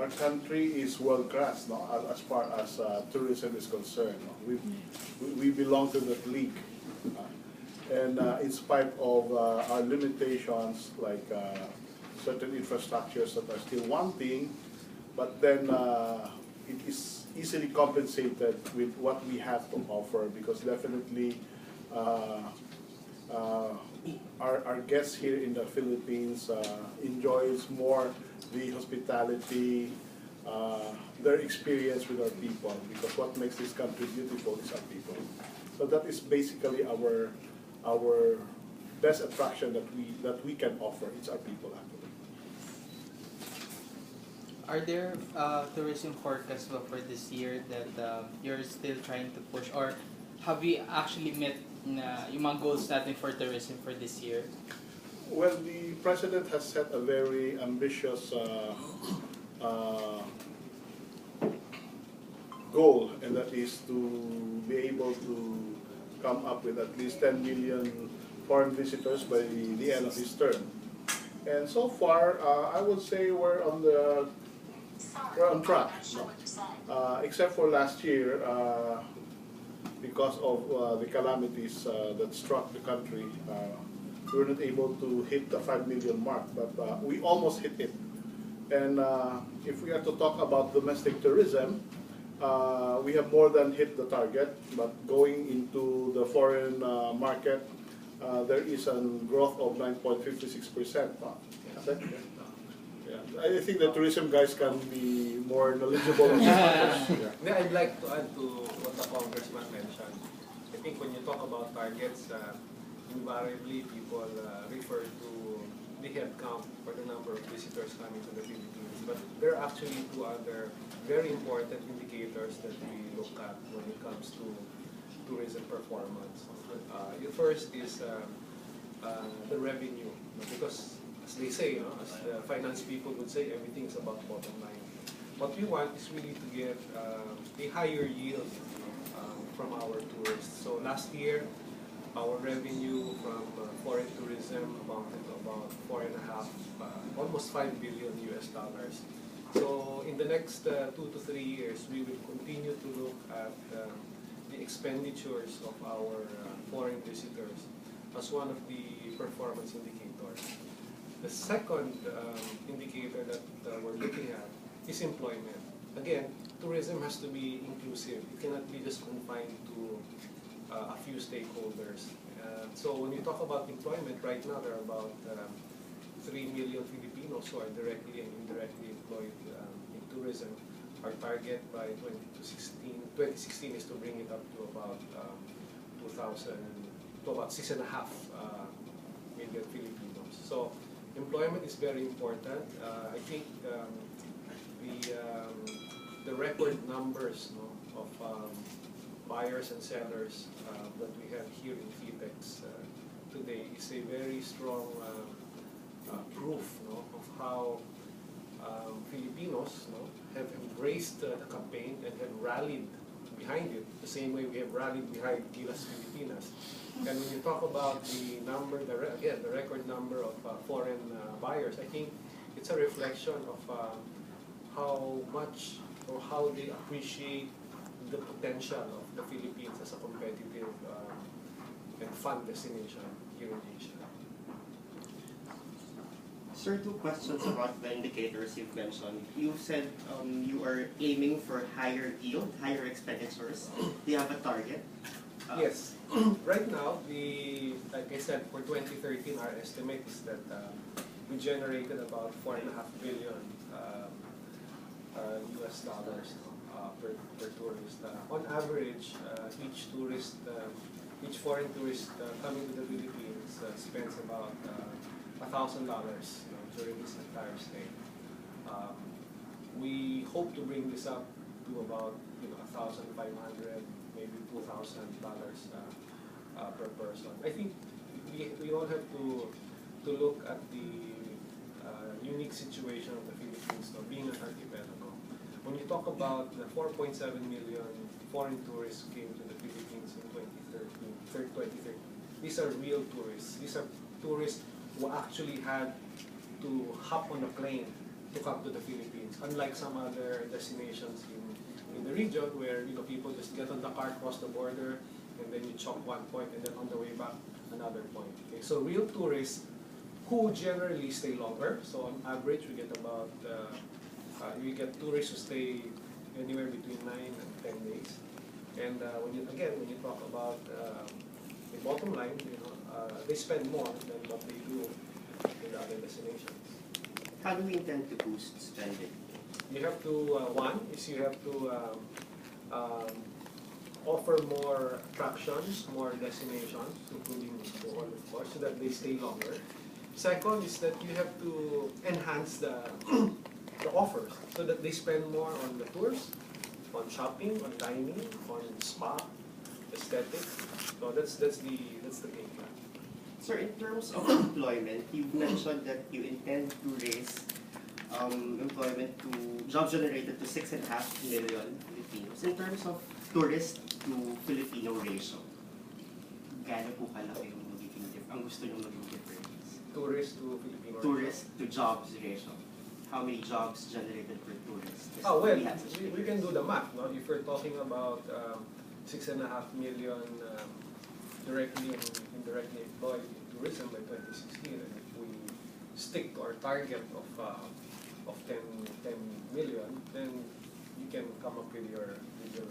our country is world class, no, as far as tourism is concerned. No? We belong to that league, and in spite of our limitations, like certain infrastructures that are still wanting, but then it is easily compensated with what we have to offer, because definitely our guests here in the Philippines enjoys more the hospitality, their experience with our people, because what makes this country beautiful is our people. So that is basically our best attraction that we can offer. It's our people, actually. Are there tourism forecasts for this year that you're still trying to push, or have we actually met yung mga goals natin for tourism for this year? Well, the President has set a very ambitious goal, and that is to be able to come up with at least 10 million foreign visitors by the end of his term. And so far, I would say we're on track, no? Except for last year, because of the calamities that struck the country. We were not able to hit the 5 million mark, but we almost hit it. And if we are to talk about domestic tourism, we have more than hit the target, but going into the foreign market, there is a growth of 9.56%. Yeah. I think the tourism guys can be more knowledgeable on this. Yeah. I'd like to add to what the congressman mentioned. I think when you talk about targets, invariably people refer to the head count or the number of visitors coming to the Philippines. But there are actually two other very important indicators that we look at when it comes to tourism performance. The first is the revenue, because as they say, as the finance people would say, everything is about bottom line. What we want is really to get a higher yield from our tourists. So last year, our revenue from foreign tourism amounted to about 4.5, almost $5 billion US. So in the next 2 to 3 years, we will continue to look at the expenditures of our foreign visitors as one of the performance indicators. The second indicator that we're looking at is employment. Again, tourism has to be inclusive. It cannot be just confined to a few stakeholders. So when you talk about employment, right now there are about 3 million Filipinos who are directly and indirectly employed in tourism. Our target by 2016 is to bring it up to about 6.5 million Filipinos. So employment is very important. I think the record numbers of buyers and sellers that we have here in PHITEX today is a very strong proof of how Filipinos have embraced the campaign and have rallied behind it, the same way we have rallied behind Gilas Filipinas. And when you talk about the number, again, the record number of foreign buyers, I think it's a reflection of how much or how they appreciate the potential of the Philippines as a competitive and fun destination here in Asia. Sir, 2 questions about the indicators you've mentioned. You said you are aiming for higher yield, higher expenditures. Do you have a target? Yes. Right now, like I said, for 2013, our estimate is that we generated about 4.5 billion US dollars per tourist. On average, each foreign tourist coming to the Philippines spends about $1,000 during this entire stay. We hope to bring this up to about $1,500, maybe $2,000 per person. I think we all have to look at the unique situation of the Philippines, being an archipelago. When you talk about the 4.7 million foreign tourists who came to the Philippines in 2013, these are real tourists. These are tourists who actually had to hop on a plane to come to the Philippines. Unlike some other destinations in the region where people just get on the car, cross the border, and then you chop one point, and then on the way back another point. Okay, so real tourists who generally stay longer. So on average, we get about we get tourists who stay anywhere between 9 and 10 days. And when you talk about the bottom line, they spend more than what they do in the other destinations. How do we intend to boost spending? You have to, one is you have to offer more attractions, more destinations, including Bohol, of course, so that they stay longer. Second is that you have to enhance the offers so that they spend more on the tours, on shopping, on dining, on spa, aesthetics. So that's the game plan. Sir, in terms of employment, you've mentioned that you intend to raise employment to jobs generated to 6.5 million Filipinos. In terms of tourist to Filipino ratio, gaano po kalaki ang gusto nyo maging difference? Tourist to Filipino. Tourist to jobs ratio. How many jobs generated per tourist? Oh, well, we can do the math. No? If we're talking about 6.5 million directly and indirectly employed in tourism by 2016, and if we stick to our target of 10 million, then you can come up with your ratio.